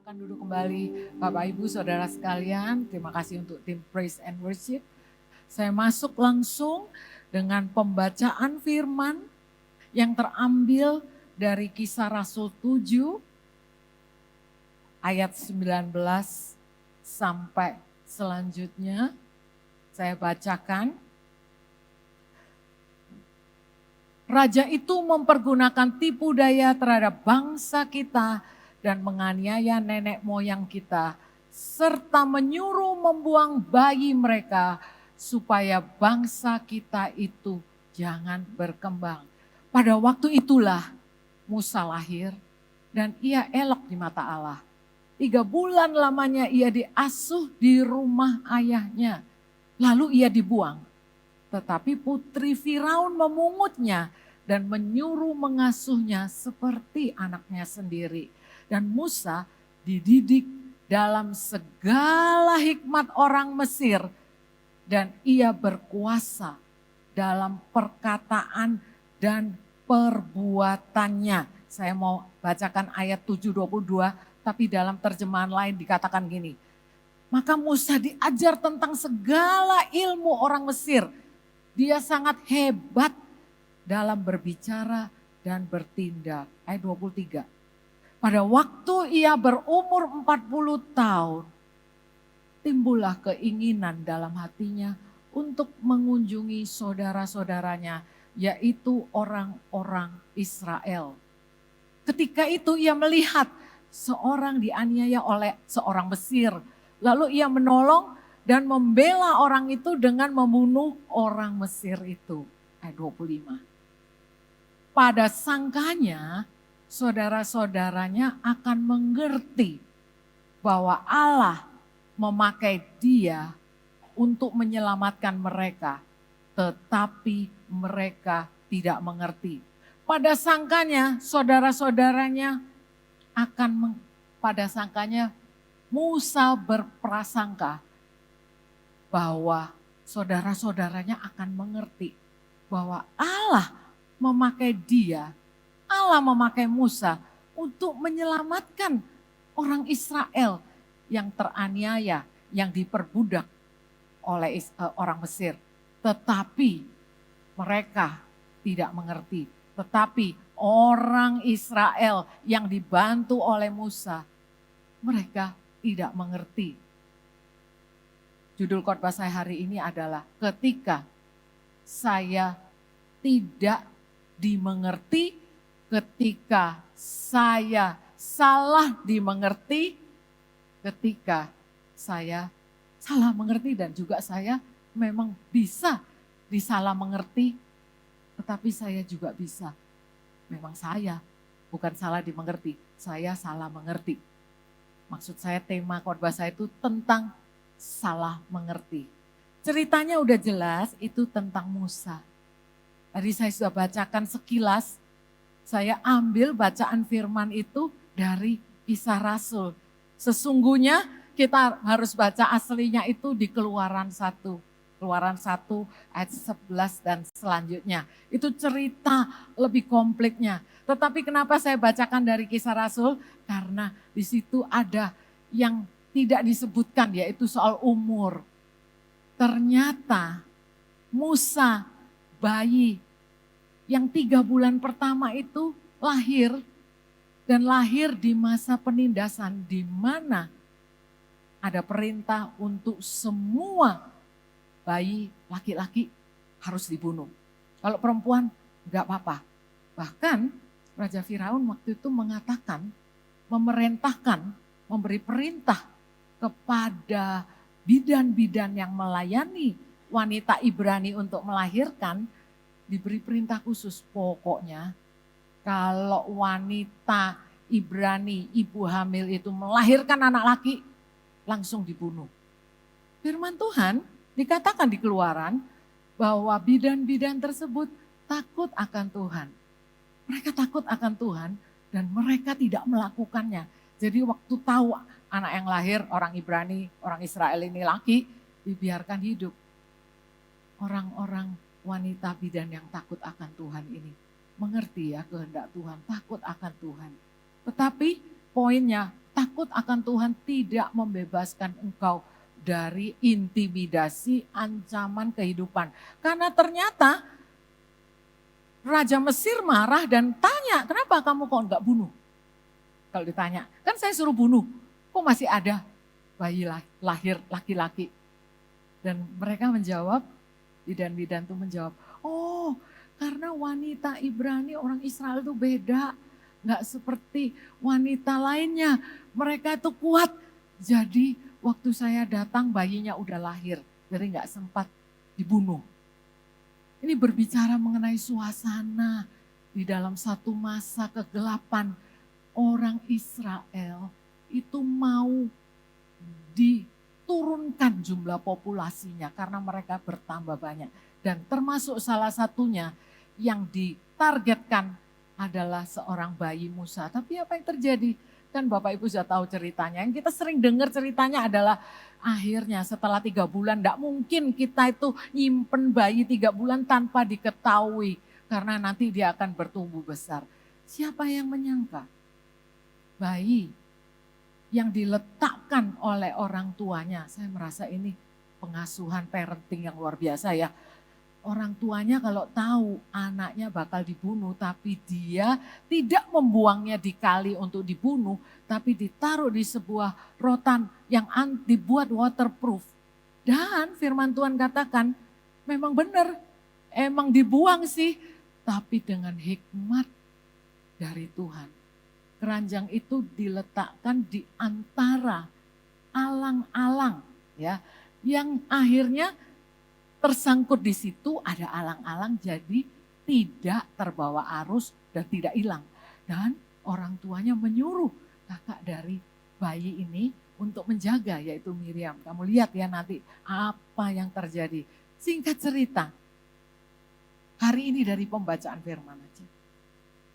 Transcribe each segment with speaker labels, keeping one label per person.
Speaker 1: Silakan duduk kembali Bapak Ibu Saudara sekalian. Terima kasih untuk tim Praise and Worship. Saya masuk langsung dengan pembacaan firman yang terambil dari Kisah Rasul 7 ayat 19 sampai selanjutnya. Saya bacakan. Raja itu mempergunakan tipu daya terhadap bangsa kita dan menganiaya nenek moyang kita, serta menyuruh membuang bayi mereka supaya bangsa kita itu jangan berkembang. Pada waktu itulah Musa lahir dan ia elok di mata Allah. 3 bulan lamanya ia diasuh di rumah ayahnya, lalu ia dibuang. Tetapi putri Firaun memungutnya dan menyuruh mengasuhnya seperti anaknya sendiri. Dan Musa dididik dalam segala hikmat orang Mesir dan ia berkuasa dalam perkataan dan perbuatannya. Saya mau bacakan ayat 7:22, tapi dalam terjemahan lain dikatakan gini. Maka Musa diajar tentang segala ilmu orang Mesir. Dia sangat hebat dalam berbicara dan bertindak. Ayat 23. Pada waktu ia berumur 40 tahun, timbullah keinginan dalam hatinya untuk mengunjungi saudara-saudaranya, yaitu orang-orang Israel. Ketika itu ia melihat seorang dianiaya oleh seorang Mesir. Lalu ia menolong dan membela orang itu dengan membunuh orang Mesir itu. Ayat 25. Pada sangkanya saudara-saudaranya akan mengerti bahwa Allah memakai dia untuk menyelamatkan mereka. Tetapi mereka tidak mengerti. Pada sangkanya saudara-saudaranya pada sangkanya Musa berprasangka bahwa saudara-saudaranya akan mengerti bahwa Allah memakai dia, Allah memakai Musa untuk menyelamatkan orang Israel yang teraniaya, yang diperbudak oleh orang Mesir. Tetapi mereka tidak mengerti. Tetapi orang Israel yang dibantu oleh Musa, mereka tidak mengerti. Judul khotbah saya hari ini adalah ketika saya tidak dimengerti, ketika saya salah dimengerti, ketika saya salah mengerti dan juga saya memang bisa disalah mengerti, tetapi saya juga bisa. Memang saya bukan salah dimengerti, saya salah mengerti. Maksud saya tema khotbah saya itu tentang salah mengerti. Ceritanya udah jelas itu tentang Musa. Tadi saya sudah bacakan sekilas, saya ambil bacaan firman itu dari Kisah Rasul. Sesungguhnya kita harus baca aslinya itu di Keluaran 1. Keluaran 1 ayat 11 dan selanjutnya. Itu cerita lebih komplitnya. Tetapi kenapa saya bacakan dari Kisah Rasul? Karena di situ ada yang tidak disebutkan yaitu soal umur. Ternyata Musa bayi yang 3 bulan pertama itu lahir dan lahir di masa penindasan di mana ada perintah untuk semua bayi laki-laki harus dibunuh. Kalau perempuan enggak apa-apa. Bahkan Raja Firaun waktu itu mengatakan, memerintahkan, memberi perintah kepada bidan-bidan yang melayani wanita Ibrani untuk melahirkan, diberi perintah khusus. Pokoknya kalau wanita Ibrani, ibu hamil itu melahirkan anak laki, langsung dibunuh. Firman Tuhan dikatakan di Keluaran bahwa bidan-bidan tersebut takut akan Tuhan. Mereka takut akan Tuhan dan mereka tidak melakukannya. Jadi waktu tahu anak yang lahir orang Ibrani, orang Israel ini laki, dibiarkan hidup. Orang-orang wanita bidan yang takut akan Tuhan ini mengerti ya kehendak Tuhan, takut akan Tuhan. Tetapi poinnya takut akan Tuhan tidak membebaskan engkau dari intimidasi, ancaman kehidupan. Karena ternyata Raja Mesir marah dan tanya, kenapa kamu kok enggak bunuh? Kalau ditanya, kan saya suruh bunuh, kok masih ada bayi lahir laki-laki? Dan mereka menjawab, bidan-bidan itu menjawab, oh karena wanita Ibrani orang Israel itu beda. Enggak seperti wanita lainnya, mereka itu kuat. Jadi waktu saya datang bayinya udah lahir, jadi enggak sempat dibunuh. Ini berbicara mengenai suasana di dalam satu masa kegelapan. Orang Israel itu mau diturunkan jumlah populasinya karena mereka bertambah banyak. Dan termasuk salah satunya yang ditargetkan adalah seorang bayi Musa. Tapi apa yang terjadi? Kan Bapak Ibu sudah tahu ceritanya. Yang kita sering dengar ceritanya adalah akhirnya setelah 3 bulan tidak mungkin kita itu nyimpen bayi 3 bulan tanpa diketahui. Karena nanti dia akan bertumbuh besar. Siapa yang menyangka? Bayi yang diletakkan oleh orang tuanya. Saya merasa ini pengasuhan parenting yang luar biasa ya. Orang tuanya kalau tahu anaknya bakal dibunuh tapi dia tidak membuangnya di kali untuk dibunuh. Tapi ditaruh di sebuah rotan yang dibuat waterproof. Dan firman Tuhan katakan memang benar, emang dibuang sih. Tapi dengan hikmat dari Tuhan. Keranjang itu diletakkan di antara alang-alang ya, yang akhirnya tersangkut di situ ada alang-alang jadi tidak terbawa arus dan tidak hilang. Dan orang tuanya menyuruh kakak dari bayi ini untuk menjaga yaitu Miriam. Kamu lihat ya nanti apa yang terjadi. Singkat cerita, hari ini dari pembacaan firman aja.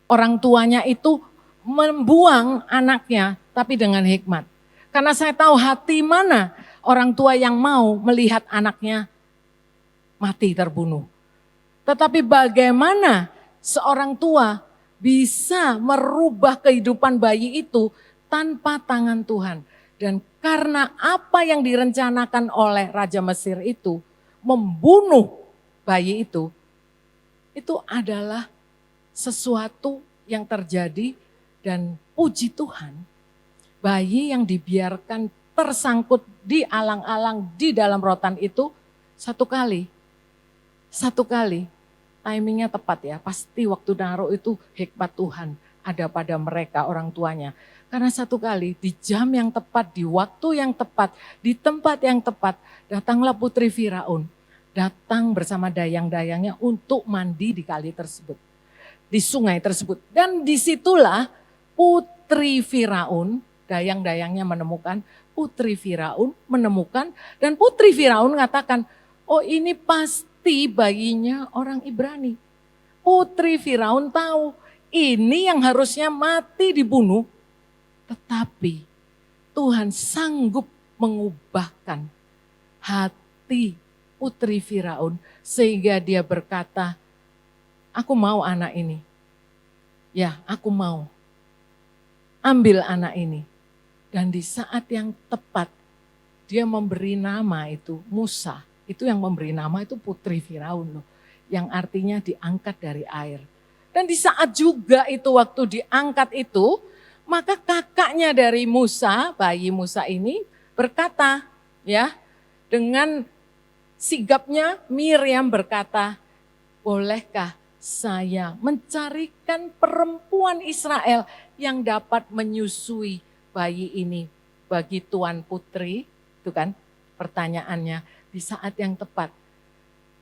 Speaker 1: Orang tuanya itu membuang anaknya tapi dengan hikmat. Karena saya tahu hati mana orang tua yang mau melihat anaknya mati terbunuh. Tetapi bagaimana seorang tua bisa merubah kehidupan bayi itu tanpa tangan Tuhan. Dan karena apa yang direncanakan oleh Raja Mesir itu membunuh bayi itu adalah sesuatu yang terjadi. Dan puji Tuhan, bayi yang dibiarkan tersangkut di alang-alang di dalam rotan itu satu kali timingnya tepat ya. Pasti waktu naruh itu hikmat Tuhan ada pada mereka orang tuanya. Karena satu kali di jam yang tepat, di waktu yang tepat, di tempat yang tepat, datanglah putri Firaun. Datang bersama dayang-dayangnya untuk mandi di kali tersebut. Di sungai tersebut. Dan disitulah putri Firaun, dayang-dayangnya menemukan, putri Firaun menemukan, dan putri Firaun mengatakan, oh ini pasti bayinya orang Ibrani. Putri Firaun tahu, ini yang harusnya mati dibunuh, tetapi Tuhan sanggup mengubahkan hati putri Firaun, sehingga dia berkata, aku mau anak ini. Ya, aku mau. Ambil anak ini. Dan di saat yang tepat dia memberi nama itu Musa. Itu yang memberi nama itu putri Firaun loh. Yang artinya diangkat dari air. Dan di saat juga itu waktu diangkat itu, maka kakaknya dari Musa, bayi Musa ini berkata ya, dengan sigapnya Miriam berkata, bolehkah saya mencarikan perempuan Israel yang dapat menyusui bayi ini bagi tuan putri? Itu kan pertanyaannya di saat yang tepat.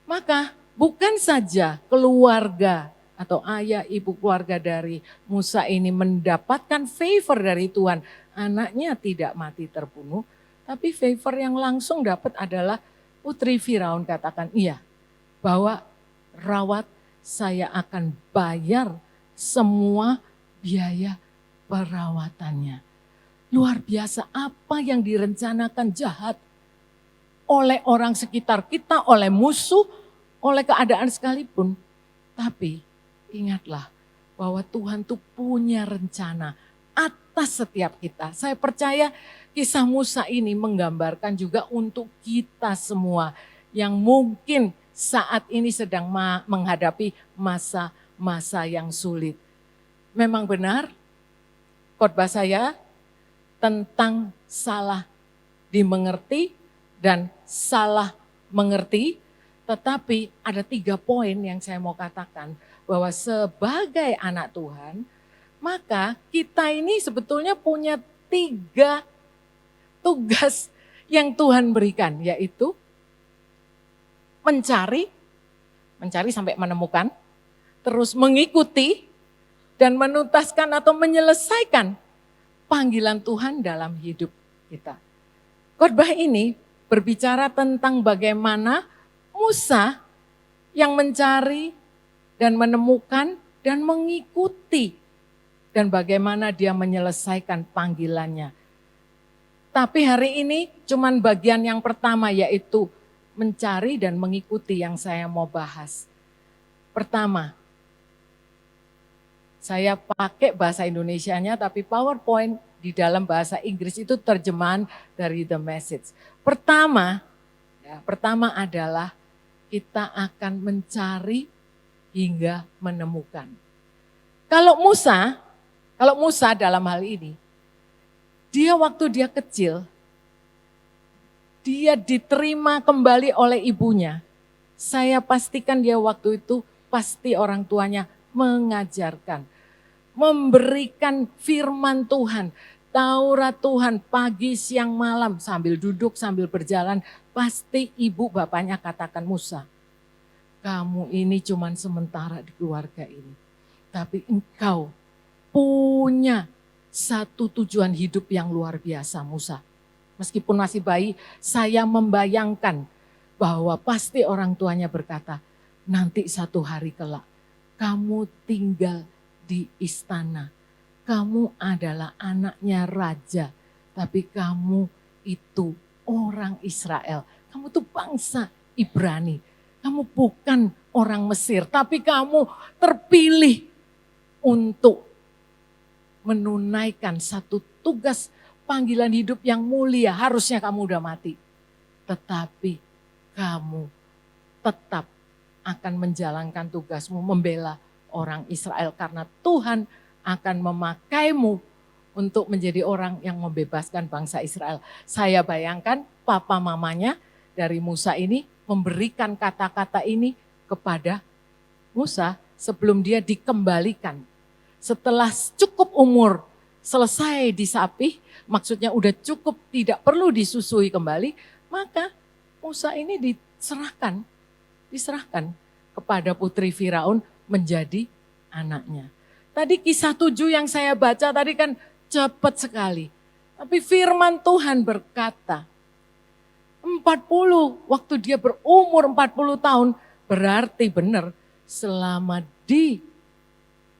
Speaker 1: Maka bukan saja keluarga atau ayah ibu keluarga dari Musa ini mendapatkan favor dari Tuhan. Anaknya tidak mati terbunuh, tapi favor yang langsung dapat adalah putri Firaun katakan iya bahwa rawat, saya akan bayar semua biaya perawatannya. Luar biasa apa yang direncanakan jahat oleh orang sekitar kita, oleh musuh, oleh keadaan sekalipun. Tapi ingatlah bahwa Tuhan tuh punya rencana atas setiap kita. Saya percaya kisah Musa ini menggambarkan juga untuk kita semua yang mungkin saat ini sedang menghadapi masa-masa yang sulit. Memang benar khotbah saya tentang salah dimengerti dan salah mengerti, tetapi ada 3 poin yang saya mau katakan bahwa sebagai anak Tuhan, maka kita ini sebetulnya punya 3 tugas yang Tuhan berikan, yaitu mencari sampai menemukan, terus mengikuti dan menuntaskan atau menyelesaikan panggilan Tuhan dalam hidup kita. Khotbah ini berbicara tentang bagaimana Musa yang mencari dan menemukan dan mengikuti dan bagaimana dia menyelesaikan panggilannya. Tapi hari ini cuman bagian yang pertama, yaitu mencari dan mengikuti yang saya mau bahas. Pertama, saya pakai bahasa Indonesianya tapi PowerPoint di dalam bahasa Inggris itu terjemahan dari The Message. Pertama adalah kita akan mencari hingga menemukan. Kalau Musa dalam hal ini, dia waktu dia kecil, dia diterima kembali oleh ibunya. Saya pastikan dia waktu itu pasti orang tuanya mengajarkan, memberikan firman Tuhan, Taurat Tuhan pagi, siang, malam, sambil duduk, sambil berjalan. Pasti ibu bapaknya katakan, Musa, kamu ini cuman sementara di keluarga ini. Tapi engkau punya satu tujuan hidup yang luar biasa, Musa. Meskipun masih bayi, saya membayangkan bahwa pasti orang tuanya berkata, nanti satu hari kelak kamu tinggal di istana. Kamu adalah anaknya raja, tapi kamu itu orang Israel. Kamu tuh bangsa Ibrani. Kamu bukan orang Mesir, tapi kamu terpilih untuk menunaikan satu tugas panggilan hidup yang mulia. Harusnya kamu udah mati. Tetapi kamu tetap akan menjalankan tugasmu membela orang Israel. Karena Tuhan akan memakaimu untuk menjadi orang yang membebaskan bangsa Israel. Saya bayangkan papa mamanya dari Musa ini memberikan kata-kata ini kepada Musa sebelum dia dikembalikan. Setelah cukup umur selesai disapih, maksudnya udah cukup tidak perlu disusui kembali, maka Musa ini diserahkan kepada putri Firaun menjadi anaknya. Tadi kisah 7 yang saya baca tadi kan cepat sekali. Tapi firman Tuhan berkata, 40 waktu dia berumur 40 tahun berarti benar selama di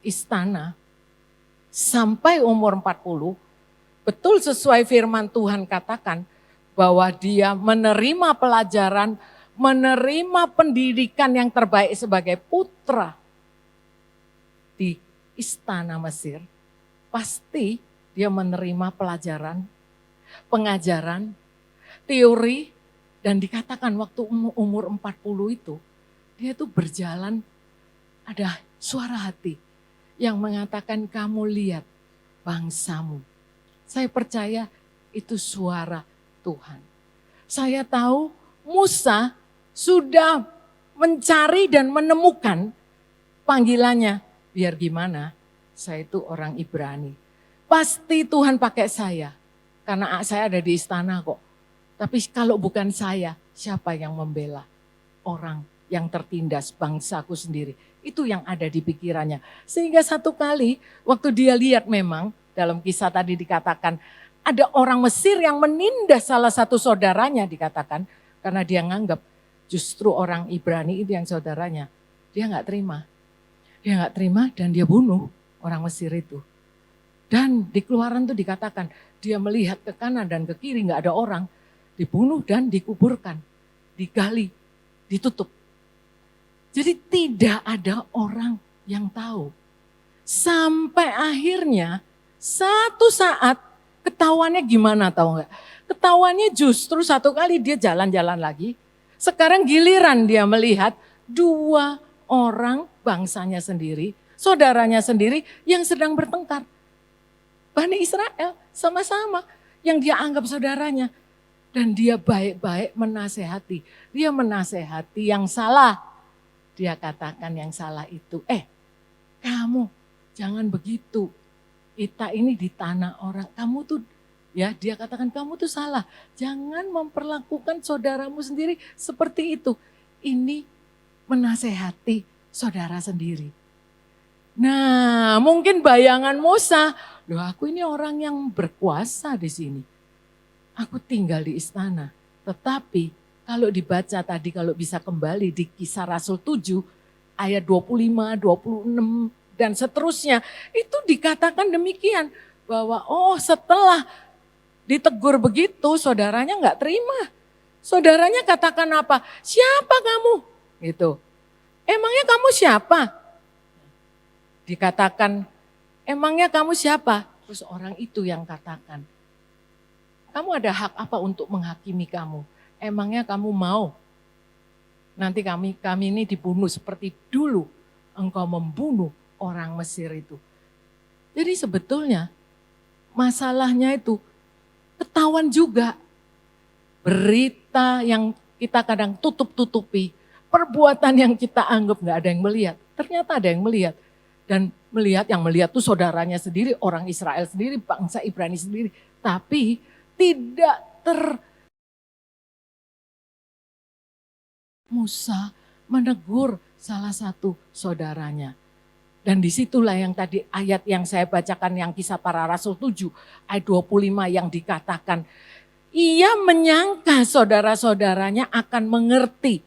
Speaker 1: istana sampai umur 40, betul sesuai firman Tuhan katakan bahwa dia menerima pelajaran, menerima pendidikan yang terbaik sebagai putra di istana Mesir. Pasti dia menerima pelajaran, pengajaran, teori, dan dikatakan waktu umur 40 itu, dia tuh berjalan, ada suara hati yang mengatakan kamu lihat bangsamu. Saya percaya itu suara Tuhan. Saya tahu Musa sudah mencari dan menemukan panggilannya. Biar gimana, saya itu orang Ibrani. Pasti Tuhan pakai saya, karena saya ada di istana kok. Tapi kalau bukan saya, siapa yang membela orang yang tertindas, bangsaku sendiri. Itu yang ada di pikirannya. Sehingga satu kali waktu dia lihat memang dalam kisah tadi dikatakan ada orang Mesir yang menindas salah satu saudaranya dikatakan. Karena dia nganggap justru orang Ibrani itu yang saudaranya. Dia nggak terima. Dia nggak terima dan dia bunuh orang Mesir itu. Dan di Keluaran itu dikatakan dia melihat ke kanan dan ke kiri nggak ada orang. Dibunuh dan dikuburkan, digali, ditutup. Jadi tidak ada orang yang tahu. Sampai akhirnya
Speaker 2: Satu saat ketahuannya gimana tahu nggak? Ketahuannya justru satu kali dia jalan-jalan lagi. Sekarang giliran dia melihat dua orang bangsanya sendiri, saudaranya sendiri yang sedang bertengkar. Bani Israel sama-sama yang dia anggap saudaranya. Dan dia baik-baik menasehati. Dia menasehati yang salah. Dia katakan yang salah itu, kamu jangan begitu. Kita ini di tanah orang, kamu tuh, ya dia katakan kamu tuh salah. Jangan memperlakukan saudaramu sendiri seperti itu. Ini menasehati saudara sendiri. Nah, mungkin bayangan Musa, loh aku ini orang yang berkuasa di sini. Aku tinggal di istana. Tetapi kalau dibaca tadi, kalau bisa kembali di Kisah Rasul 7 ayat 25, 26 dan seterusnya. Itu dikatakan demikian. Bahwa setelah ditegur begitu saudaranya nggak terima. Saudaranya katakan apa? Siapa kamu? Gitu. Emangnya kamu siapa? Dikatakan, emangnya kamu siapa? Terus orang itu yang katakan, kamu ada hak apa untuk menghakimi kamu? Emangnya kamu mau nanti kami ini dibunuh seperti dulu engkau membunuh orang Mesir itu. Jadi sebetulnya masalahnya itu ketahuan juga. Berita yang kita kadang tutup-tutupi, perbuatan yang kita anggap gak ada yang melihat. Ternyata ada yang melihat. Dan yang melihat tuh saudaranya sendiri, orang Israel sendiri, bangsa Ibrani sendiri. Tapi tidak Musa menegur salah satu saudaranya. Dan disitulah yang tadi ayat yang saya bacakan yang Kisah Para Rasul 7 ayat 25 yang dikatakan. Ia menyangka saudara-saudaranya akan mengerti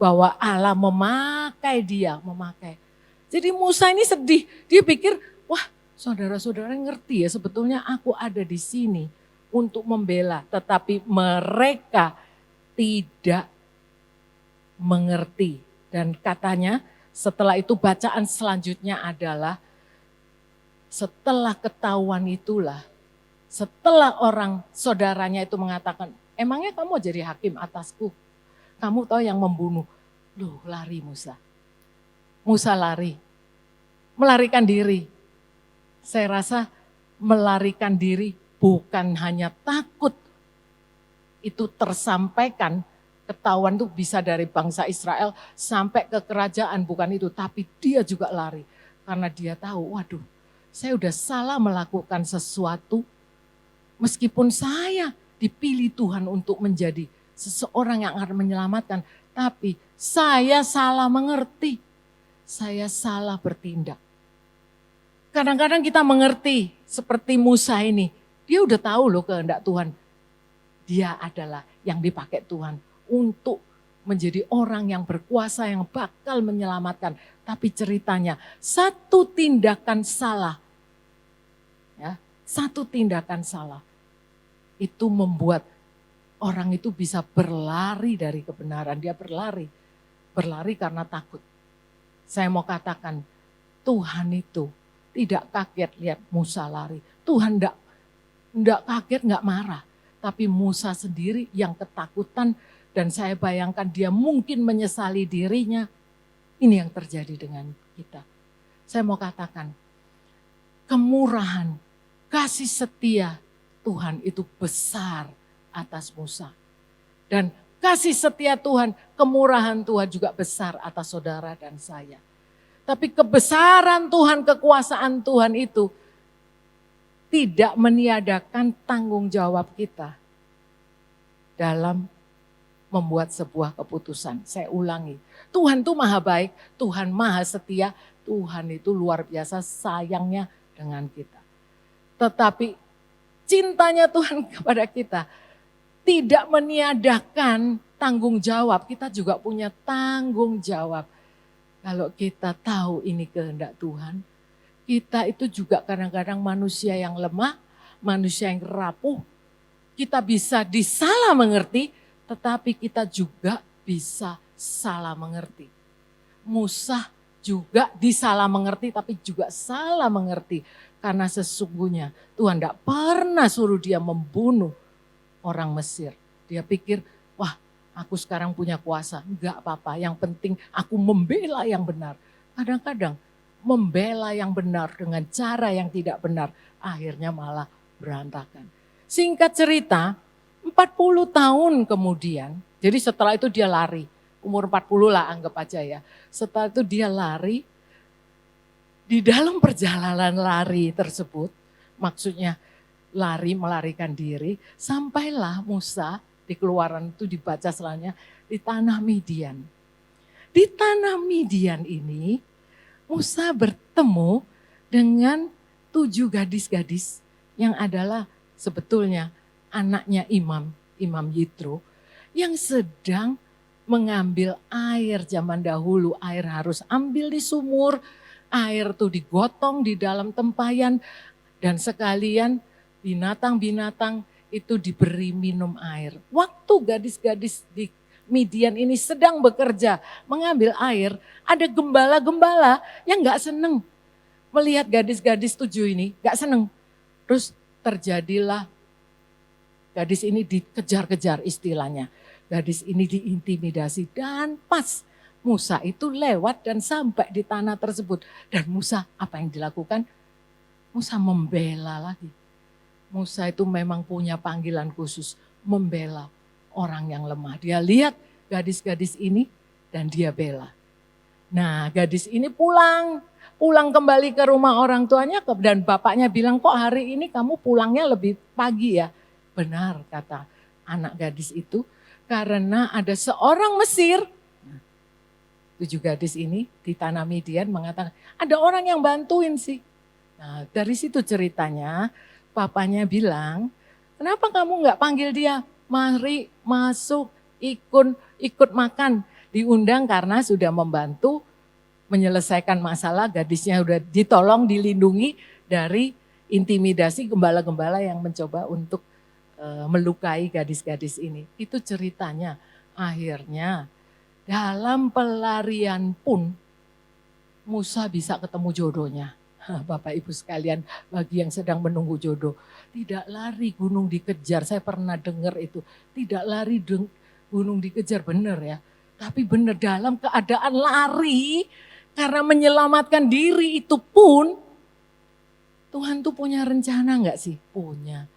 Speaker 2: bahwa Allah memakai dia. Jadi Musa ini sedih, dia pikir wah saudara-saudara ngerti ya sebetulnya aku ada di sini untuk membela. Tetapi mereka tidak mengerti. Dan katanya setelah itu bacaan selanjutnya adalah setelah ketahuan itulah, setelah orang saudaranya itu mengatakan, emangnya kamu jadi hakim atasku? Kamu tahu yang membunuh. Loh lari Musa. Musa lari. Melarikan diri. Saya rasa melarikan diri bukan hanya takut itu tersampaikan, ketahuan itu bisa dari bangsa Israel sampai ke kerajaan, bukan itu. Tapi dia juga lari karena dia tahu, waduh saya udah salah melakukan sesuatu. Meskipun saya dipilih Tuhan untuk menjadi seseorang yang akan menyelamatkan. Tapi saya salah mengerti, saya salah bertindak. Kadang-kadang kita mengerti seperti Musa ini, dia udah tahu loh kehendak Tuhan. Dia adalah yang dipakai Tuhan untuk menjadi orang yang berkuasa yang bakal menyelamatkan. Tapi ceritanya satu tindakan salah, ya, satu tindakan salah itu membuat orang itu bisa berlari dari kebenaran. Dia berlari karena takut. Saya mau katakan Tuhan itu tidak kaget lihat Musa lari. Tuhan enggak kaget, enggak marah. Tapi Musa sendiri yang ketakutan dan saya bayangkan dia mungkin menyesali dirinya. Ini yang terjadi dengan kita. Saya mau katakan kemurahan, kasih setia Tuhan itu besar atas Musa. Dan kasih setia Tuhan, kemurahan Tuhan juga besar atas saudara dan saya. Tapi kebesaran Tuhan, kekuasaan Tuhan itu tidak meniadakan tanggung jawab kita dalam membuat sebuah keputusan. Saya ulangi, Tuhan itu maha baik, Tuhan maha setia, Tuhan itu luar biasa sayangnya dengan kita. Tetapi cintanya Tuhan kepada kita tidak meniadakan tanggung jawab. Kita juga punya tanggung jawab. Kalau kita tahu ini kehendak Tuhan, kita itu juga kadang-kadang manusia yang lemah, manusia yang rapuh. Kita bisa disalah mengerti, tetapi kita juga bisa salah mengerti. Musa juga disalah mengerti, tapi juga salah mengerti. Karena sesungguhnya Tuhan tidak pernah suruh dia membunuh orang Mesir. Dia pikir, wah aku sekarang punya kuasa. Enggak apa-apa, yang penting aku membela yang benar. Kadang-kadang membela yang benar dengan cara yang tidak benar. Akhirnya malah berantakan. Singkat cerita, 40 tahun kemudian, jadi setelah itu dia lari. Umur 40 lah anggap aja ya. Setelah itu dia lari. Di dalam perjalanan lari tersebut, maksudnya lari melarikan diri, sampailah Musa di Keluaran itu dibaca selanjutnya di tanah Midian. Di tanah Midian ini Musa bertemu dengan 7 gadis-gadis yang adalah sebetulnya anaknya Imam Yitro yang sedang mengambil air zaman dahulu. Air harus ambil di sumur, air tuh digotong di dalam tempayan dan sekalian binatang-binatang itu diberi minum air. Waktu gadis-gadis di Midian ini sedang bekerja mengambil air, ada gembala-gembala yang gak seneng melihat gadis-gadis 7 ini, gak seneng. Terus terjadilah gadis ini dikejar-kejar istilahnya. Gadis ini diintimidasi dan pas Musa itu lewat dan sampai di tanah tersebut. Dan Musa apa yang dilakukan? Musa membela lagi. Musa itu memang punya panggilan khusus. Membela orang yang lemah. Dia lihat gadis-gadis ini dan dia bela. Nah gadis ini pulang kembali ke rumah orang tuanya dan bapaknya bilang kok hari ini kamu pulangnya lebih pagi ya. Benar kata anak gadis itu karena ada seorang Mesir. 7 gadis ini di tanah Midian mengatakan ada orang yang bantuin sih. Nah dari situ ceritanya papanya bilang kenapa kamu gak panggil dia? Mari masuk ikut makan. Diundang karena sudah membantu menyelesaikan masalah, gadisnya udah ditolong, dilindungi dari intimidasi gembala-gembala yang mencoba untuk melukai gadis-gadis ini. Itu ceritanya. Akhirnya dalam pelarian pun Musa bisa ketemu jodohnya. Bapak Ibu sekalian, bagi yang sedang menunggu jodoh, tidak lari gunung dikejar. Saya pernah dengar itu, tidak lari gunung dikejar, benar ya. Tapi benar dalam keadaan lari karena menyelamatkan diri itu pun Tuhan tuh punya rencana enggak sih? Punya.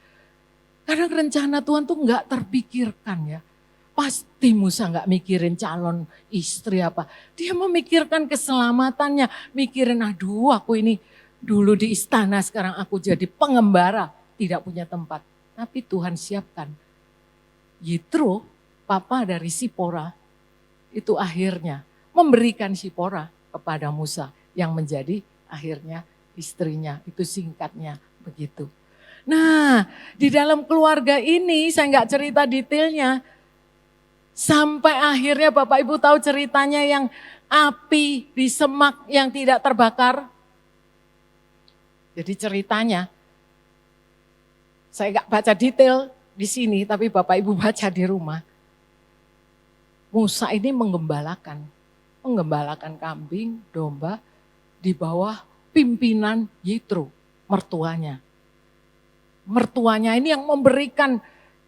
Speaker 2: Kadang rencana Tuhan tuh enggak terpikirkan ya. Pasti Musa enggak mikirin calon istri apa. Dia memikirkan keselamatannya. Mikirin aduh aku ini dulu di istana sekarang aku jadi pengembara. Tidak punya tempat. Tapi Tuhan siapkan. Yitro, papa dari Sipora, itu akhirnya memberikan Sipora kepada Musa. Yang menjadi akhirnya istrinya. Itu singkatnya begitu. Nah di dalam keluarga ini saya enggak cerita detailnya. Sampai akhirnya Bapak Ibu tahu ceritanya yang api di semak yang tidak terbakar. Jadi ceritanya, saya enggak baca detail di sini, tapi Bapak Ibu baca di rumah. Musa ini menggembalakan kambing, domba di bawah pimpinan Yitro, mertuanya. Mertuanya ini yang memberikan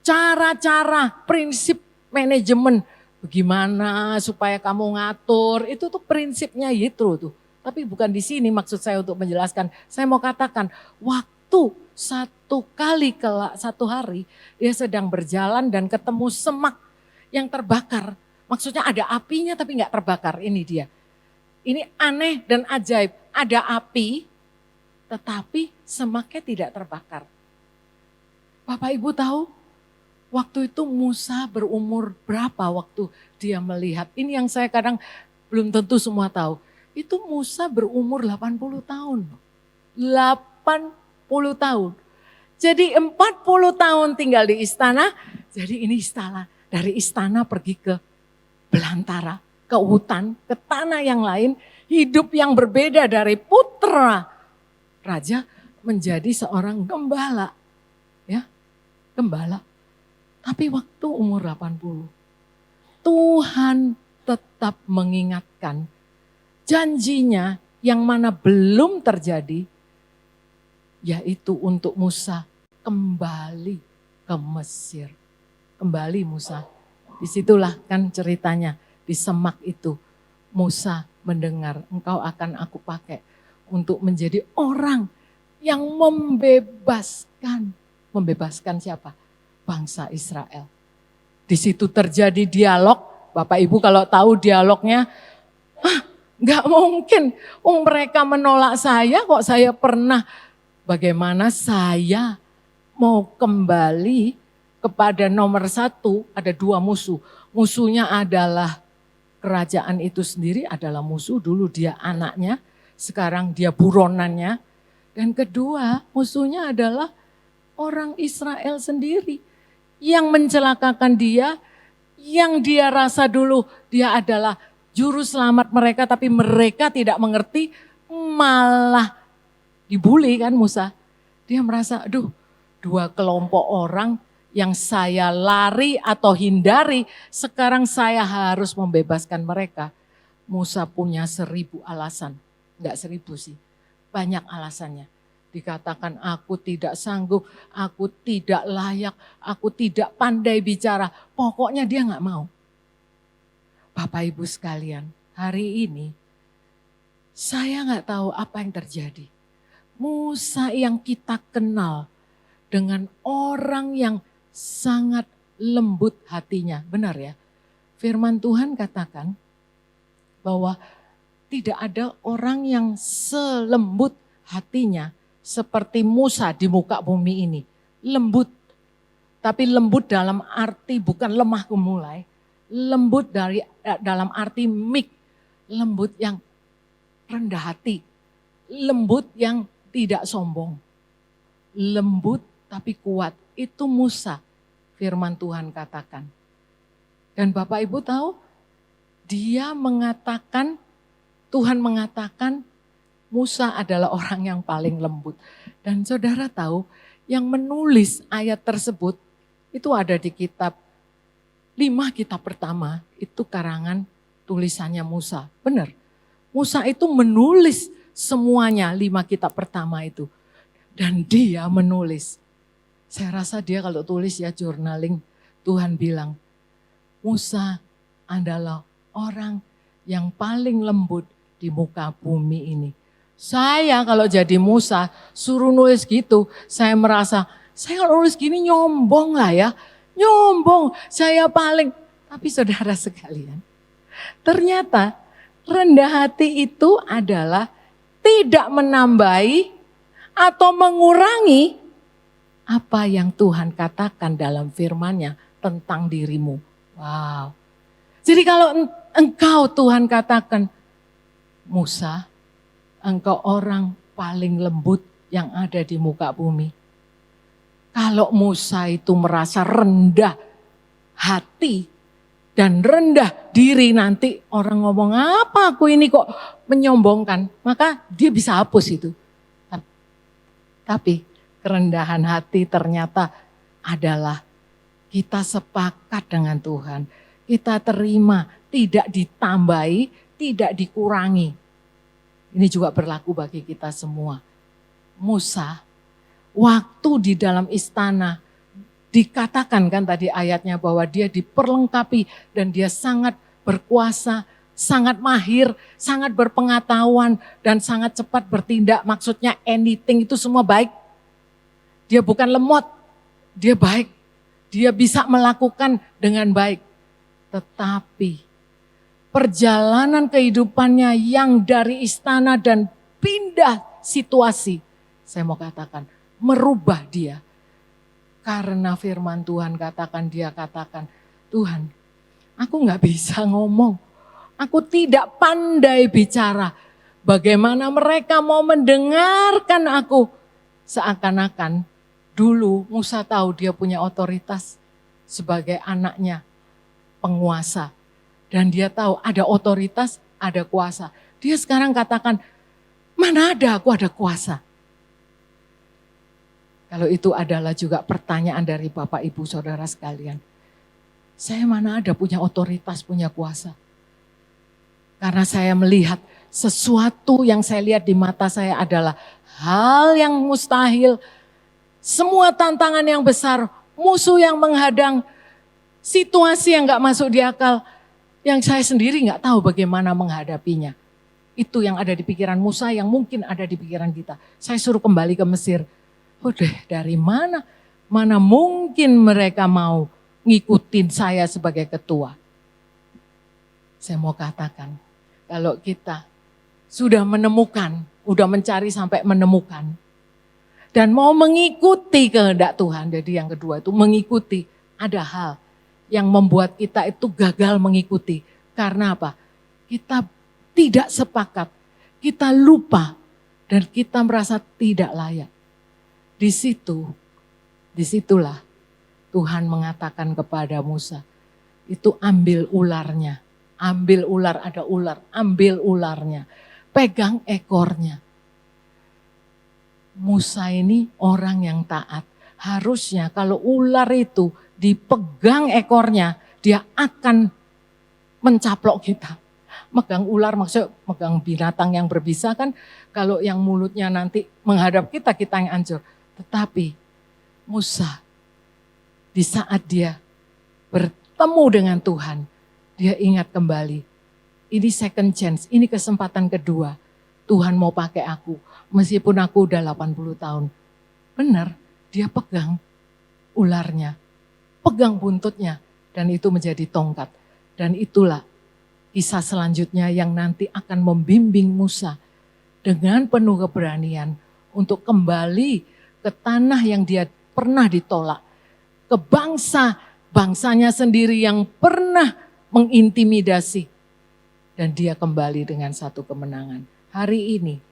Speaker 2: cara-cara, prinsip manajemen. Bagaimana supaya kamu ngatur, itu tuh prinsipnya Yitro tuh. Tapi bukan di sini maksud saya untuk menjelaskan. Saya mau katakan waktu satu hari dia sedang berjalan dan ketemu semak yang terbakar. Maksudnya ada apinya tapi nggak terbakar, ini dia. Ini aneh dan ajaib, ada api tetapi semaknya tidak terbakar. Bapak Ibu tahu waktu itu Musa berumur berapa waktu dia melihat. Ini yang saya kadang belum tentu semua tahu. Itu Musa berumur 80 tahun. 80 tahun. Jadi 40 tahun tinggal di istana. Jadi ini istana. Dari istana pergi ke belantara, ke hutan, ke tanah yang lain. Hidup yang berbeda dari putra raja menjadi seorang gembala. Ya, gembala. Tapi waktu umur 80, Tuhan tetap mengingatkan janjinya yang mana belum terjadi. yaitu untuk Musa kembali ke Mesir. Kembali Musa. Disitulah kan ceritanya, di semak itu Musa mendengar, engkau akan aku pakai untuk menjadi orang yang membebaskan. Membebaskan siapa? Bangsa Israel. Di situ terjadi dialog. Bapak Ibu kalau tahu dialognya, nggak mungkin. Mereka menolak saya kok saya pernah. Bagaimana saya mau kembali kepada nomor satu, ada dua musuh. Musuhnya adalah kerajaan itu sendiri adalah musuh. Dulu dia anaknya, sekarang dia buronannya. Dan kedua musuhnya adalah orang Israel sendiri. Yang mencelakakan dia, yang dia rasa dulu dia adalah juru selamat mereka. Tapi mereka tidak mengerti, malah dibully kan Musa. Dia merasa aduh, dua kelompok orang yang saya lari atau hindari, sekarang saya harus membebaskan mereka. Musa punya 1000 alasan, enggak 1000 sih, banyak alasannya. Dikatakan aku tidak sanggup, aku tidak layak, aku tidak pandai bicara. Pokoknya dia enggak mau. Bapak Ibu sekalian, hari ini saya enggak tahu apa yang terjadi. Musa yang kita kenal dengan orang yang sangat lembut hatinya. Benar ya? Firman Tuhan katakan bahwa tidak ada orang yang selembut hatinya seperti Musa di muka bumi ini. Lembut. Tapi lembut dalam arti bukan lemah gemulai. Lembut dalam arti meek. Lembut yang rendah hati. Lembut yang tidak sombong. Lembut tapi kuat. Itu Musa, firman Tuhan katakan. Dan Bapak Ibu tahu, dia mengatakan, Tuhan mengatakan Musa adalah orang yang paling lembut. Dan saudara tahu, yang menulis ayat tersebut, itu ada di kitab, 5 kitab pertama, itu karangan tulisannya Musa. Benar, Musa itu menulis semuanya 5 kitab pertama itu. Dan dia menulis. Saya rasa dia kalau tulis ya journaling, Tuhan bilang, Musa adalah orang yang paling lembut di muka bumi ini. Saya kalau jadi Musa, suruh nulis gitu, saya merasa, saya kalau nulis gini nyombong lah ya. Nyombong, saya paling. Tapi saudara sekalian, ternyata rendah hati itu adalah tidak menambahi atau mengurangi apa yang Tuhan katakan dalam firman-Nya tentang dirimu. Wow. Jadi kalau engkau Tuhan katakan, Musa, engkau orang paling lembut yang ada di muka bumi. Kalau Musa itu merasa rendah hati dan rendah diri, nanti orang ngomong apa aku ini kok menyombongkan. Maka dia bisa hapus itu. Tapi kerendahan hati ternyata adalah kita sepakat dengan Tuhan. Kita terima, tidak ditambahi, tidak dikurangi. Ini juga berlaku bagi kita semua. Musa, waktu di dalam istana, dikatakan kan tadi ayatnya bahwa dia diperlengkapi dan dia sangat berkuasa, sangat mahir, sangat berpengetahuan dan sangat cepat bertindak. Maksudnya anything itu semua baik. Dia bukan lemot, dia baik. Dia bisa melakukan dengan baik. Tetapi perjalanan kehidupannya yang dari istana dan pindah situasi, saya mau katakan merubah dia. Karena firman Tuhan dia katakan, Tuhan, aku gak bisa ngomong. Aku tidak pandai bicara. Bagaimana mereka mau mendengarkan aku? Seakan-akan dulu Musa tahu dia punya otoritas sebagai anaknya penguasa. Dan dia tahu ada otoritas, ada kuasa. Dia sekarang katakan, mana ada aku ada kuasa. Kalau itu adalah juga pertanyaan dari Bapak Ibu Saudara sekalian. Saya mana ada punya otoritas, punya kuasa. Karena saya melihat sesuatu yang saya lihat di mata saya adalah hal yang mustahil, semua tantangan yang besar, musuh yang menghadang, situasi yang gak masuk di akal, yang saya sendiri gak tahu bagaimana menghadapinya. Itu yang ada di pikiran Musa, yang mungkin ada di pikiran kita. Saya suruh kembali ke Mesir. Udah dari mana? Mana mungkin mereka mau ngikutin saya sebagai ketua. Saya mau katakan, kalau kita sudah menemukan, udah mencari sampai menemukan, dan mau mengikuti kehendak Tuhan. Jadi yang kedua itu mengikuti. Ada hal yang membuat kita itu gagal mengikuti. Karena apa? Kita tidak sepakat, kita lupa, dan kita merasa tidak layak. Disitulah Tuhan mengatakan kepada Musa, itu ambil ularnya, ambil ular, ada ular, ambil ularnya, pegang ekornya. Musa ini orang yang taat, harusnya kalau ular itu dipegang ekornya, dia akan mencaplok kita. Megang ular maksudnya megang binatang yang berbisa kan, kalau yang mulutnya nanti menghadap kita, kita yang hancur. Tetapi Musa di saat dia bertemu dengan Tuhan, dia ingat kembali, ini second chance, ini kesempatan kedua. Tuhan mau pakai aku, meskipun aku udah 80 tahun. Benar, dia pegang ularnya, pegang buntutnya, dan itu menjadi tongkat. Dan itulah kisah selanjutnya yang nanti akan membimbing Musa dengan penuh keberanian untuk kembali ke tanah yang dia pernah ditolak. Ke bangsanya sendiri yang pernah mengintimidasi. Dan dia kembali dengan satu kemenangan. Hari ini,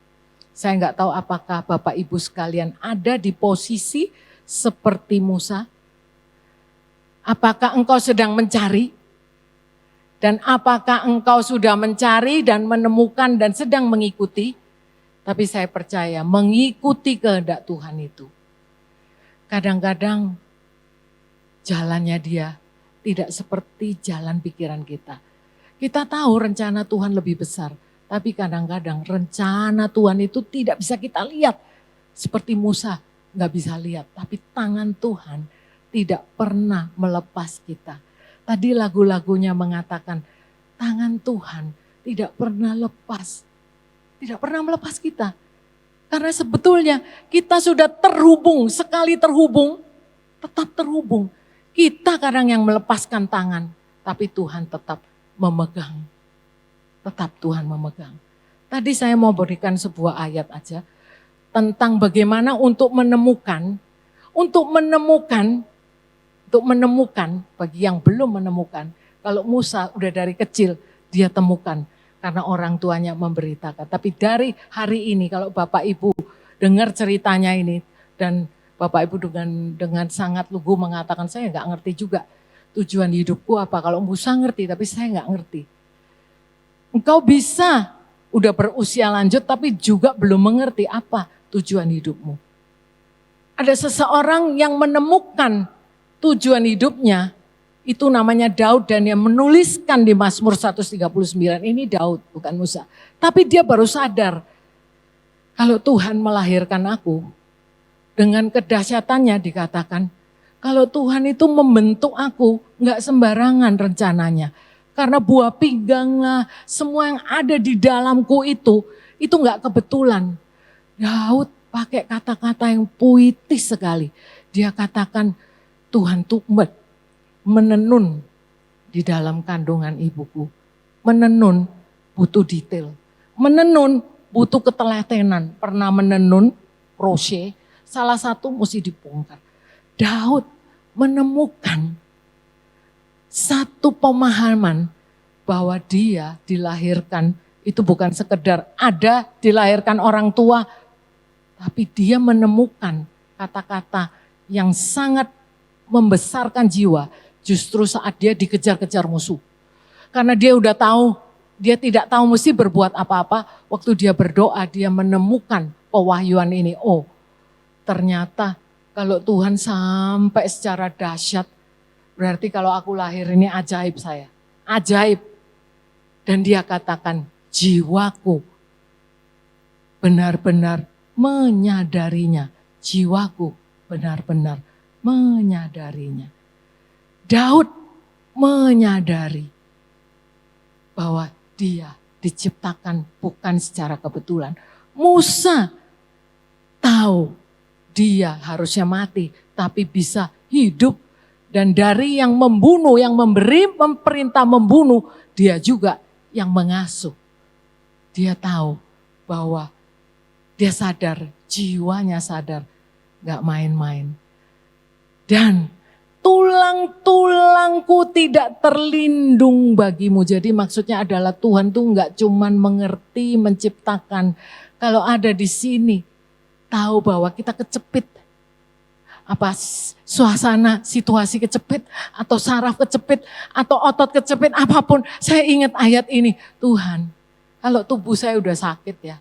Speaker 2: saya nggak tahu apakah Bapak Ibu sekalian ada di posisi seperti Musa. Apakah engkau sedang mencari? Dan apakah engkau sudah mencari dan menemukan dan sedang mengikuti? Tapi saya percaya mengikuti kehendak Tuhan itu. Kadang-kadang jalannya dia tidak seperti jalan pikiran kita. Kita tahu rencana Tuhan lebih besar. Tapi kadang-kadang rencana Tuhan itu tidak bisa kita lihat. Seperti Musa nggak bisa lihat. Tapi tangan Tuhan tidak pernah melepas kita. Tadi lagu-lagunya mengatakan, tangan Tuhan tidak pernah lepas. Tidak pernah melepas kita. Karena sebetulnya kita sudah terhubung, sekali terhubung, tetap terhubung. Kita kadang yang melepaskan tangan, tapi Tuhan tetap memegang. Tetap Tuhan memegang. Tadi saya mau berikan sebuah ayat aja, tentang bagaimana untuk menemukan bagi yang belum menemukan. Kalau Musa udah dari kecil dia temukan karena orang tuanya memberitakan. Tapi dari hari ini kalau Bapak Ibu dengar ceritanya ini dan Bapak Ibu dengan sangat lugu mengatakan saya nggak ngerti juga tujuan hidupku apa. Kalau Musa ngerti tapi saya nggak ngerti. Engkau bisa udah berusia lanjut tapi juga belum mengerti apa tujuan hidupmu. Ada seseorang yang menemukan tujuan hidupnya, itu namanya Daud dan dia menuliskan di Mazmur 139, ini Daud bukan Musa. Tapi dia baru sadar, kalau Tuhan melahirkan aku, dengan kedahsyatannya dikatakan, kalau Tuhan itu membentuk aku, gak sembarangan rencananya. Karena buah pinggangnya, semua yang ada di dalamku itu gak kebetulan. Daud pakai kata-kata yang puitis sekali. Dia katakan, Tuhan tuh menenun di dalam kandungan ibuku. Menenun butuh detail. Menenun butuh ketelatenan. Pernah menenun crochet, salah satu mesti dibongkar. Daud menemukan satu pemahaman bahwa dia dilahirkan itu bukan sekedar ada dilahirkan orang tua, tapi dia menemukan kata-kata yang sangat membesarkan jiwa justru saat dia dikejar-kejar musuh. Karena dia udah tahu, dia tidak tahu mesti berbuat apa-apa. Waktu dia berdoa, dia menemukan pewahyuan ini. Oh, ternyata kalau Tuhan sampai secara dahsyat, berarti kalau aku lahir ini ajaib saya. Ajaib. Dan dia katakan, jiwaku benar-benar menyadarinya. Jiwaku benar-benar menyadarinya. Daud menyadari bahwa dia diciptakan bukan secara kebetulan. Musa tahu dia harusnya mati, tapi bisa hidup. Dan dari yang membunuh, yang memberi perintah membunuh, dia juga yang mengasuh. Dia tahu bahwa dia sadar, jiwanya sadar, gak main-main. Dan tulang-tulangku tidak terlindung bagimu. Jadi maksudnya adalah Tuhan tuh gak cuman mengerti, menciptakan. Kalau ada di sini, tahu bahwa kita kecepit. Apa suasana, situasi kecepit, atau saraf kecepit, atau otot kecepit, apapun. Saya ingat ayat ini, Tuhan, kalau tubuh saya udah sakit ya.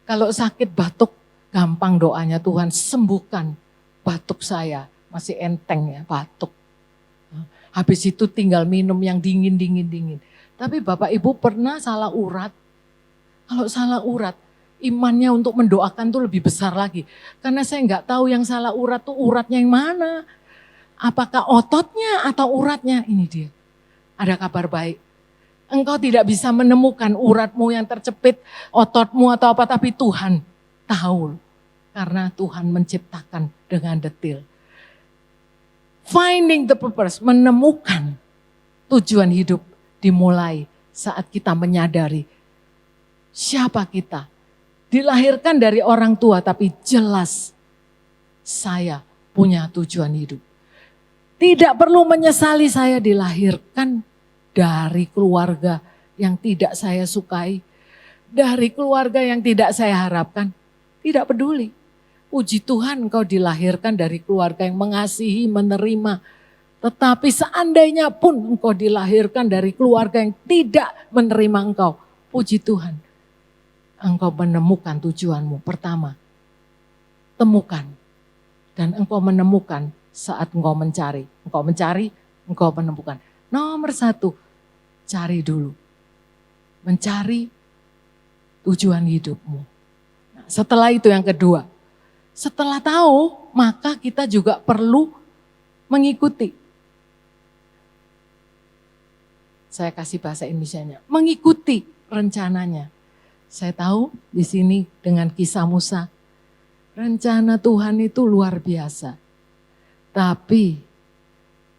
Speaker 2: Kalau sakit batuk, gampang doanya, Tuhan sembuhkan batuk saya. Masih enteng ya, batuk. Habis itu tinggal minum yang dingin. Tapi Bapak Ibu pernah salah urat? Kalau salah urat, imannya untuk mendoakan tuh lebih besar lagi. Karena saya nggak tahu yang salah urat tuh uratnya yang mana. Apakah ototnya atau uratnya? Ini dia. Ada kabar baik. Engkau tidak bisa menemukan uratmu yang tercepit, ototmu atau apa. Tapi Tuhan tahu. Karena Tuhan menciptakan dengan detil. Finding the purpose, menemukan tujuan hidup dimulai saat kita menyadari siapa kita. Dilahirkan dari orang tua tapi jelas saya punya tujuan hidup. Tidak perlu menyesali saya dilahirkan dari keluarga yang tidak saya sukai. Dari keluarga yang tidak saya harapkan. Tidak peduli. Puji Tuhan engkau dilahirkan dari keluarga yang mengasihi, menerima. Tetapi seandainya pun engkau dilahirkan dari keluarga yang tidak menerima engkau. Puji Tuhan. Engkau menemukan tujuanmu. Pertama, temukan. Dan engkau menemukan saat engkau mencari. Engkau mencari, engkau menemukan. Nomor 1, cari dulu. Mencari tujuan hidupmu. Nah, setelah itu yang kedua, setelah tahu, maka kita juga perlu mengikuti. Saya kasih bahasa Indonesianya, mengikuti rencananya. Saya tahu di sini dengan kisah Musa, rencana Tuhan itu luar biasa. Tapi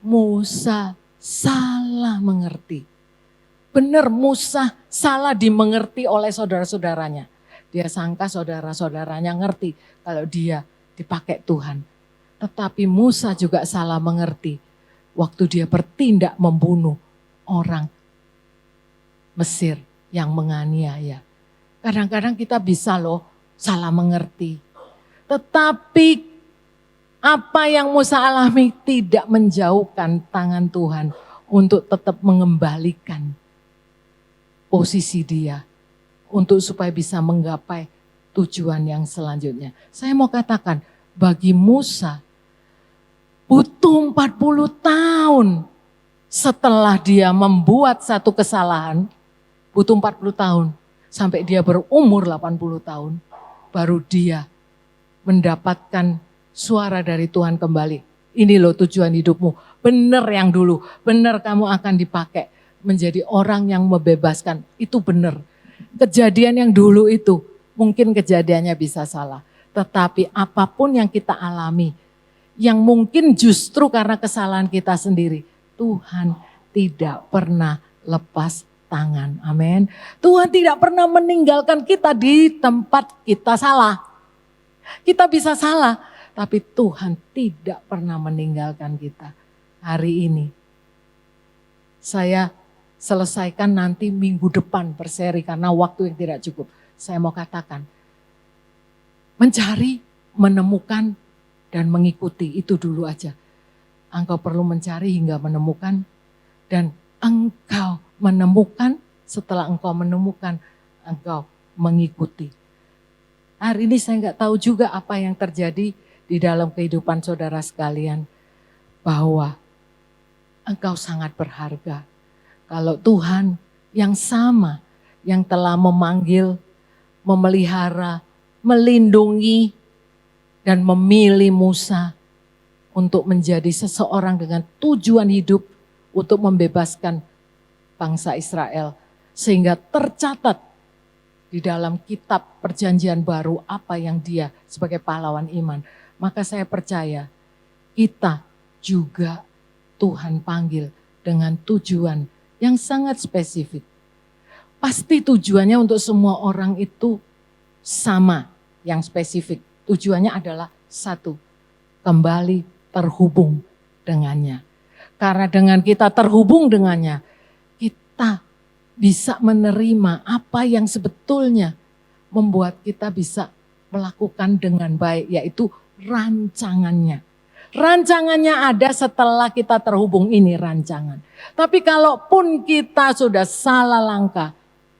Speaker 2: Musa salah mengerti. Benar, Musa salah dimengerti oleh saudara-saudaranya. Dia sangka saudara-saudaranya ngerti kalau dia dipakai Tuhan. Tetapi Musa juga salah mengerti waktu dia bertindak membunuh orang Mesir yang menganiaya. Kadang-kadang kita bisa loh salah mengerti. Tetapi apa yang Musa alami tidak menjauhkan tangan Tuhan untuk tetap mengembalikan posisi dia. Untuk supaya bisa menggapai tujuan yang selanjutnya. Saya mau katakan bagi Musa butuh 40 tahun setelah dia membuat satu kesalahan. Butuh 40 tahun. Sampai dia berumur 80 tahun, baru dia mendapatkan suara dari Tuhan kembali. Ini loh tujuan hidupmu, benar yang dulu, benar kamu akan dipakai menjadi orang yang membebaskan, itu benar. Kejadian yang dulu itu, mungkin kejadiannya bisa salah. Tetapi apapun yang kita alami, yang mungkin justru karena kesalahan kita sendiri, Tuhan tidak pernah lepas tangan. Amin. Tuhan tidak pernah meninggalkan kita di tempat kita salah. Kita bisa salah, tapi Tuhan tidak pernah meninggalkan kita. Hari ini saya selesaikan nanti minggu depan berseri karena waktu yang tidak cukup. Saya mau katakan, mencari, menemukan, dan mengikuti itu dulu aja. Engkau perlu mencari hingga menemukan, dan engkau menemukan, setelah engkau menemukan, engkau mengikuti. Hari ini saya nggak tahu juga apa yang terjadi di dalam kehidupan saudara sekalian. Bahwa engkau sangat berharga. Kalau Tuhan yang sama yang telah memanggil, memelihara, melindungi, dan memilih Musa untuk menjadi seseorang dengan tujuan hidup untuk membebaskan bangsa Israel. Sehingga tercatat di dalam kitab perjanjian baru apa yang dia sebagai pahlawan iman. Maka saya percaya kita juga Tuhan panggil dengan tujuan yang sangat spesifik. Pasti tujuannya untuk semua orang itu sama, yang spesifik. Tujuannya adalah satu, kembali terhubung dengannya. Karena dengan kita terhubung dengannya, kita bisa menerima apa yang sebetulnya membuat kita bisa melakukan dengan baik, yaitu rancangannya. Rancangannya ada setelah kita terhubung, ini rancangan. Tapi kalaupun kita sudah salah langkah,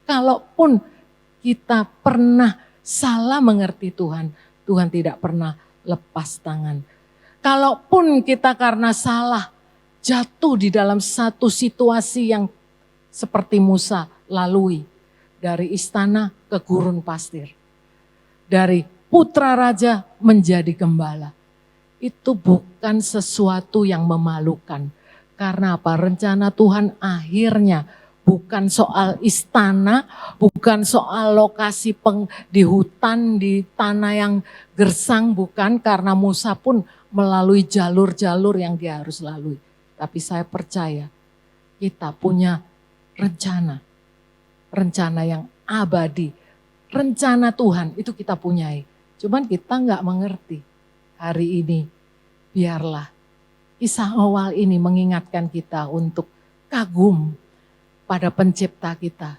Speaker 2: kalaupun kita pernah salah mengerti Tuhan, Tuhan tidak pernah lepas tangan. Kalaupun kita karena salah jatuh di dalam satu situasi yang seperti Musa lalui, dari istana ke gurun pasir, dari putra raja menjadi gembala. Itu bukan sesuatu yang memalukan. Karena apa? Rencana Tuhan akhirnya bukan soal istana, bukan soal lokasi di hutan, di tanah yang gersang, bukan, karena Musa pun melalui jalur-jalur yang dia harus lalui. Tapi saya percaya kita punya rencana yang abadi, rencana Tuhan itu kita punyai. Cuman kita nggak mengerti. Hari ini biarlah kisah awal ini mengingatkan kita untuk kagum pada pencipta kita.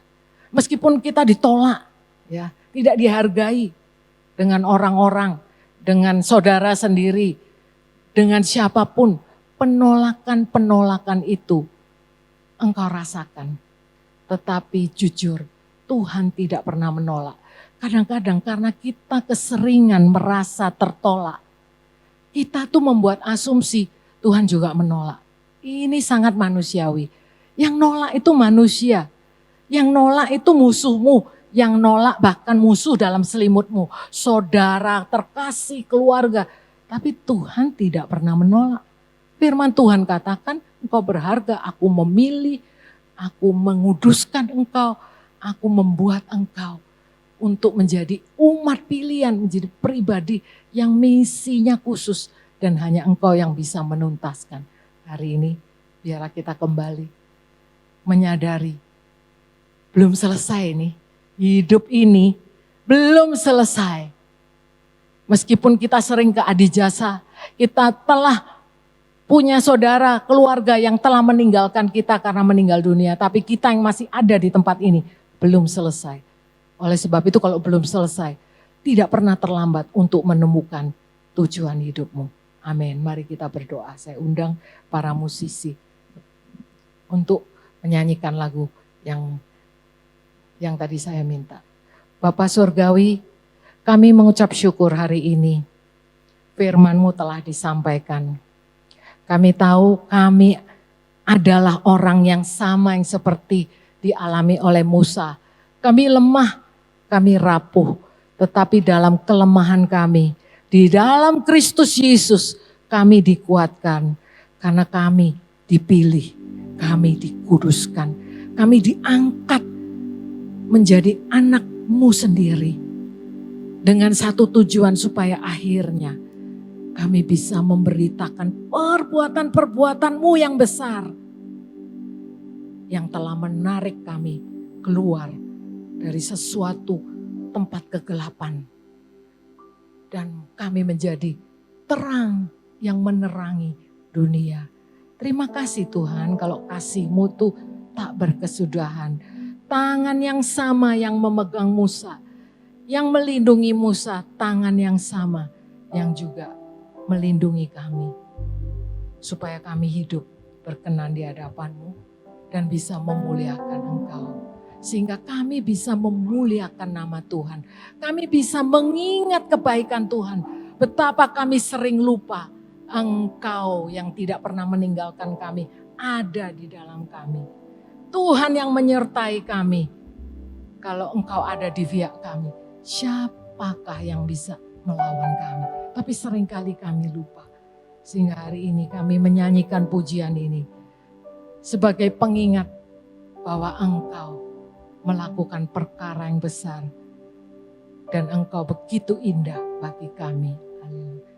Speaker 2: Meskipun kita ditolak, ya, tidak dihargai dengan orang-orang, dengan saudara sendiri, dengan siapapun, penolakan-penolakan itu engkau rasakan. Tetapi jujur, Tuhan tidak pernah menolak. Kadang-kadang karena kita keseringan merasa tertolak, kita tuh membuat asumsi Tuhan juga menolak. Ini sangat manusiawi. Yang nolak itu manusia. Yang nolak itu musuhmu. Yang nolak bahkan musuh dalam selimutmu. Saudara, terkasih, keluarga. Tapi Tuhan tidak pernah menolak. Firman Tuhan katakan, engkau berharga, aku memilih, aku menguduskan engkau, aku membuat engkau untuk menjadi umat pilihan, menjadi pribadi yang misinya khusus. Dan hanya engkau yang bisa menuntaskan. Hari ini biarlah kita kembali menyadari belum selesai nih. Hidup ini belum selesai. Meskipun kita sering ke adijasa, kita telah punya saudara, keluarga yang telah meninggalkan kita karena meninggal dunia. Tapi kita yang masih ada di tempat ini belum selesai. Oleh sebab itu kalau belum selesai, tidak pernah terlambat untuk menemukan tujuan hidupmu. Amin. Mari kita berdoa. Saya undang para musisi untuk menyanyikan lagu yang tadi saya minta. Bapa Surgawi, kami mengucap syukur hari ini. Firman-Mu telah disampaikan. Kami tahu kami adalah orang yang sama yang seperti dialami oleh Musa. Kami lemah, kami rapuh. Tetapi dalam kelemahan kami, di dalam Kristus Yesus kami dikuatkan. Karena kami dipilih, kami dikuduskan, kami diangkat menjadi anak-Mu sendiri. Dengan satu tujuan supaya akhirnya kami bisa memberitakan perbuatan-perbuatan-Mu yang besar. Yang telah menarik kami keluar dari sesuatu tempat kegelapan. Dan kami menjadi terang yang menerangi dunia. Terima kasih Tuhan kalau kasih-Mu tuh tak berkesudahan. Tangan yang sama yang memegang Musa, yang melindungi Musa, tangan yang sama yang juga melindungi kami. Supaya kami hidup berkenan di hadapan-Mu dan bisa memuliakan Engkau. Sehingga kami bisa memuliakan nama Tuhan. Kami bisa mengingat kebaikan Tuhan. Betapa kami sering lupa Engkau yang tidak pernah meninggalkan kami ada di dalam kami. Tuhan yang menyertai kami. Kalau Engkau ada di pihak kami, siapakah yang bisa melawan kami? Tapi seringkali kami lupa. Sehingga hari ini kami menyanyikan pujian ini sebagai pengingat bahwa Engkau melakukan perkara yang besar dan Engkau begitu indah bagi kami. Haleluya.